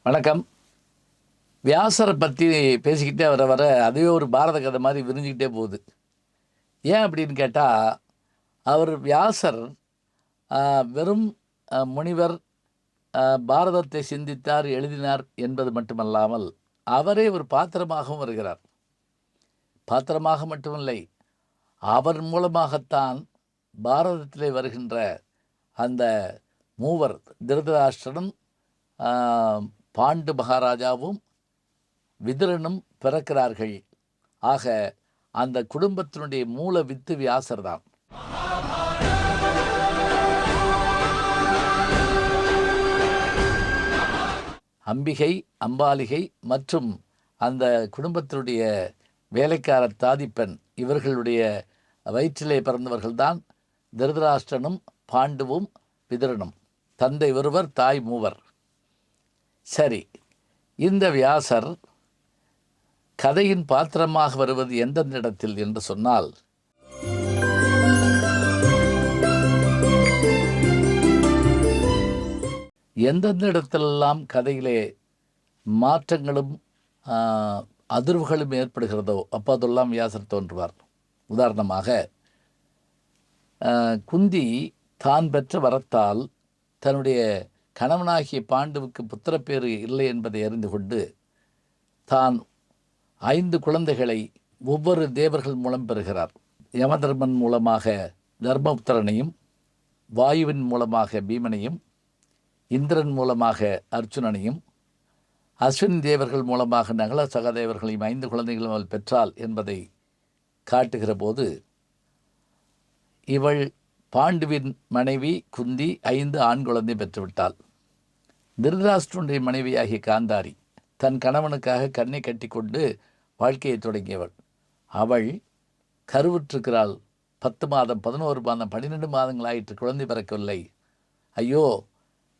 வணக்கம். வியாசரை பற்றி பேசிக்கிட்டே வர வர அதுவே ஒரு பாரத கதை மாதிரி விரிஞ்சிக்கிட்டே போகுது. ஏன் அப்படின்னு கேட்டால், அவர் வியாசர் வெறும் முனிவர், பாரதத்தை சிந்தித்தார், எழுதினார் என்பது மட்டுமல்லாமல் அவரே ஒரு பாத்திரமாகவும் வருகிறார். பாத்திரமாக மட்டுமில்லை, அவர் மூலமாகத்தான் பாரதத்திலே வருகின்ற அந்த மூவர் திருதராஷ்டிரனும் பாண்டு மகாராஜாவும் விதுரனும் பிறக்கிறார்கள். ஆக அந்த குடும்பத்தினுடைய மூல வித்து வியாசர் தான். அம்பிகை, அம்பாலிகை மற்றும் அந்த குடும்பத்தினுடைய வேலைக்கார தாதிப்பெண் இவர்களுடைய வயிற்றிலே பிறந்தவர்கள்தான் திருதராஷ்டிரனும் பாண்டுவும் விதுரனும். தந்தை ஒருவர், தாய் மூவர். சரி, இந்த வியாசர் கதையின் பாத்திரமாக வருவது எந்தெந்த இடத்தில் என்று சொன்னால், எந்தெந்த இடத்திலெல்லாம் கதையிலே மாற்றங்களும் அதிர்வுகளும் ஏற்படுகிறதோ அப்போதெல்லாம் வியாசர் தோன்றுவார். உதாரணமாக, குந்தி தான் பெற்ற வரத்தால் தன்னுடைய கணவனாகிய பாண்டுவுக்கு புத்திரப்பேறு இல்லை என்பதை அறிந்து கொண்டு தான் 5 குழந்தைகளை ஒவ்வொரு தேவர்கள் மூலம் பெறுகிறார். யமதர்மன் மூலமாக தர்மபுத்திரனையும், வாயுவின் மூலமாக பீமனையும், இந்திரன் மூலமாக அர்ஜுனனையும், அஸ்வின் தேவர்கள் மூலமாக நகல சகதேவர்களையும் 5 குழந்தைகளும் அவள் பெற்றாள் என்பதை காட்டுகிற போது, இவள் பாண்டுவின் மனைவி குந்தி 5 ஆண் குழந்தை பெற்றுவிட்டாள். திருதராஷ்டிரனுடைய மனைவியாகிய காந்தாரி தன் கணவனுக்காக கண்ணை கட்டி கொண்டு வாழ்க்கையை தொடங்கியவள். அவள் கருவுற்றிருக்கிறாள். 10 மாதம், 11 மாதம், 12 மாதங்களாயிற்று, குழந்தை பிறக்கவில்லை. ஐயோ,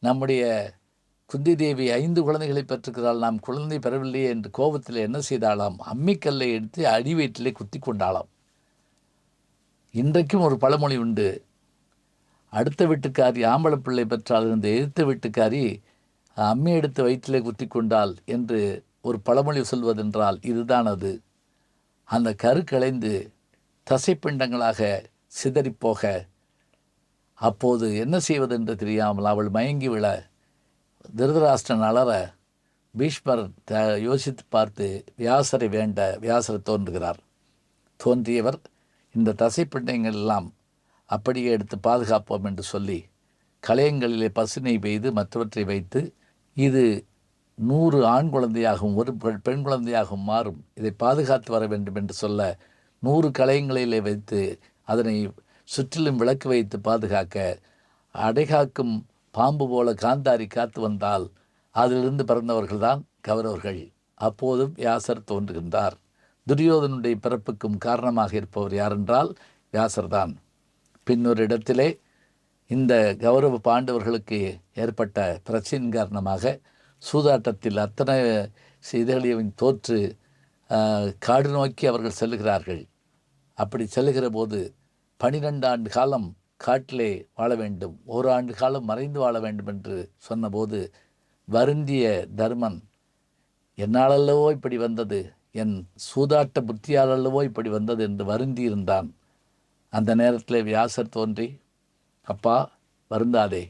நம்முடைய குந்தி தேவி 5 குழந்தைகளை பெற்றிருக்கிறாள், நாம் குழந்தை பெறவில்லையே என்று கோபத்தில் என்ன செய்தாளாம்? அம்மிக்கல்லை எடுத்து அடி வயிற்றிலே குத்தி கொண்டாளாம். இன்றைக்கும் ஒரு பழமொழி உண்டு, அடுத்த வீட்டுக்காரி ஆம்பளை பிள்ளை பெற்றால் இருந்த எதிர்த்த வீட்டுக்காரி அம்மி எடுத்து வயிற்றிலே குத்தி கொண்டாள் என்று ஒரு பழமொழி சொல்வதென்றால் இதுதான் அது. அந்த கரு களைந்து தசைப்பிண்டங்களாக சிதறிப்போக, அப்போது என்ன செய்வதென்று தெரியாமல் அவள் மயங்கி விழ, திருதராஷ்டிரன் அலற, பீஷ்மர் யோசித்து பார்த்து வியாசரை வேண்ட வியாசரை தோன்றுகிறார். தோன்றியவர் இந்த தசைப்பிண்டங்கள் எல்லாம் அப்படியே எடுத்து பாதுகாப்போம் என்று சொல்லி களையங்களிலே பசுனை பெய்து மற்றவற்றை வைத்து, இது 100 ஆண் குழந்தையாகவும் 1 பெண் குழந்தையாகவும் மாறும், இதை பாதுகாத்து வர வேண்டும் என்று சொல்ல 100 களையங்களிலே வைத்து அதனை சுற்றிலும் விளக்கு வைத்து பாதுகாக்க, அடைகாக்கும் பாம்பு போல காந்தாரி காத்து வந்தால் அதிலிருந்து பிறந்தவர்கள்தான் கௌரவர்கள். அப்போதும் வியாசர் தோன்றுகின்றார். துரியோதனுடைய பிறப்புக்கும் காரணமாக இருப்பவர் யாரென்றால் வியாசர்தான். பின்னொரு இடத்திலே இந்த கௌரவ பாண்டவர்களுக்கு ஏற்பட்ட பிரச்சனையின் காரணமாக சூதாட்டத்தில் அத்தனை இதழையும் தோற்று காடு நோக்கி அவர்கள் செல்லுகிறார்கள். அப்படி செல்லுகிற போது 12 ஆண்டு காலம் காட்டிலே வாழ வேண்டும், 1 ஆண்டு காலம் மறைந்து வாழ வேண்டும் என்று சொன்னபோது வருந்திய தர்மன், என்னாலல்லவோ இப்படி வந்தது, என் சூதாட்ட புத்தியாலல்லவோ இப்படி வந்தது என்று வருந்தி இருந்தான். அந்த நேரத்தில் வியாசர் தோன்றி, அப்பா வருந்தாதே,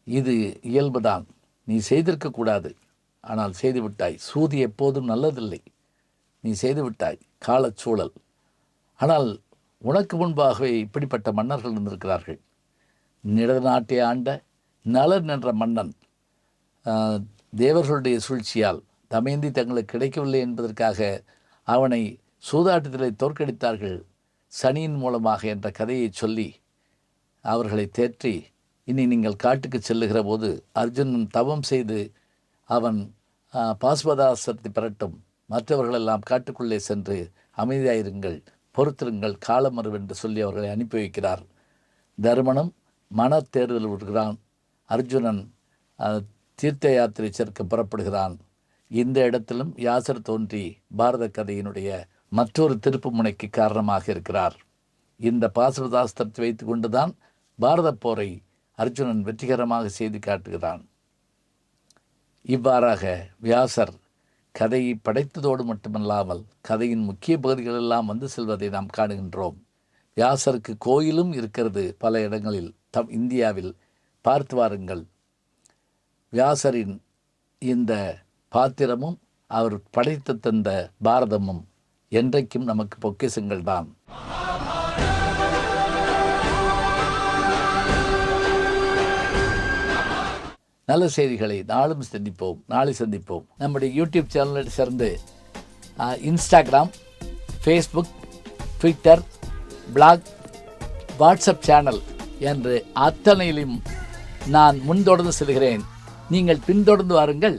இது இயல்புதான், நீ செய்திருக்கக்கூடாது, ஆனால் செய்துவிட்டாய். சூது எப்போதும் நல்லதில்லை, நீ செய்துவிட்டாய், காலச்சூழல். ஆனால் உனக்கு முன்பாகவே இப்படிப்பட்ட மன்னர்கள் இருந்திருக்கிறார்கள். நிலநாட்டை ஆண்ட நலன் என்ற மன்னன் தேவர்களுடைய சூழ்ச்சியால் தமயந்தி தங்களுக்கு கிடைக்கவில்லை என்பதற்காக அவனை சூதாட்டத்திலே தோற்கடித்தார்கள் சனியின் மூலமாக என்ற கதையை சொல்லி அவர்களை தேற்றி, இனி நீங்கள் காட்டுக்கு செல்லுகிற போது அர்ஜுனன் தவம் செய்து அவன் பாஸ்பதாசத்தை பெறட்டும், மற்றவர்களெல்லாம் காட்டுக்குள்ளே சென்று அமைதியாயிருங்கள், பொறுத்திருங்கள், காலம் வரும் என்று சொல்லி அவர்களை அனுப்பி வைக்கிறார். தருமனும் மன தேர்தல் விடுகிறான். அர்ஜுனன் தீர்த்த யாத்திரை சேர்க்க புறப்படுகிறான். இந்த இடத்திலும் வியாசர் தோன்றி பாரத கதையினுடைய மற்றொரு திருப்பு முனைக்கு காரணமாக இருக்கிறார். இந்த பாசுபதாஸ்திரத்தை வைத்து கொண்டுதான் பாரத போரை அர்ஜுனன் வெற்றிகரமாக செய்து காட்டுகிறான். இவ்வாறாக வியாசர் கதையை படைத்ததோடு மட்டுமல்லாமல் கதையின் முக்கிய பகுதிகளெல்லாம் வந்து செல்வதை நாம் காணுகின்றோம். வியாசருக்கு கோயிலும் இருக்கிறது பல இடங்களில் இந்தியாவில். பார்த்து வாருங்கள். வியாசரின் இந்த பாத்திரமும் அவர் படைத்து தந்த பாரதமும் என்றைக்கும் நமக்கு பொக்கிஷங்கள் தான். நல்ல செய்திகளை நாளும் சந்திப்போம், நாளை சந்திப்போம். நம்முடைய யூடியூப் சேனலை சேர்ந்து Instagram, Facebook, Twitter, blog, WhatsApp channel என்று அத்தனையிலும் நான் முன்தொடர்ந்து செல்கிறேன். நீங்கள் பின்தொடர்ந்து வாருங்கள்.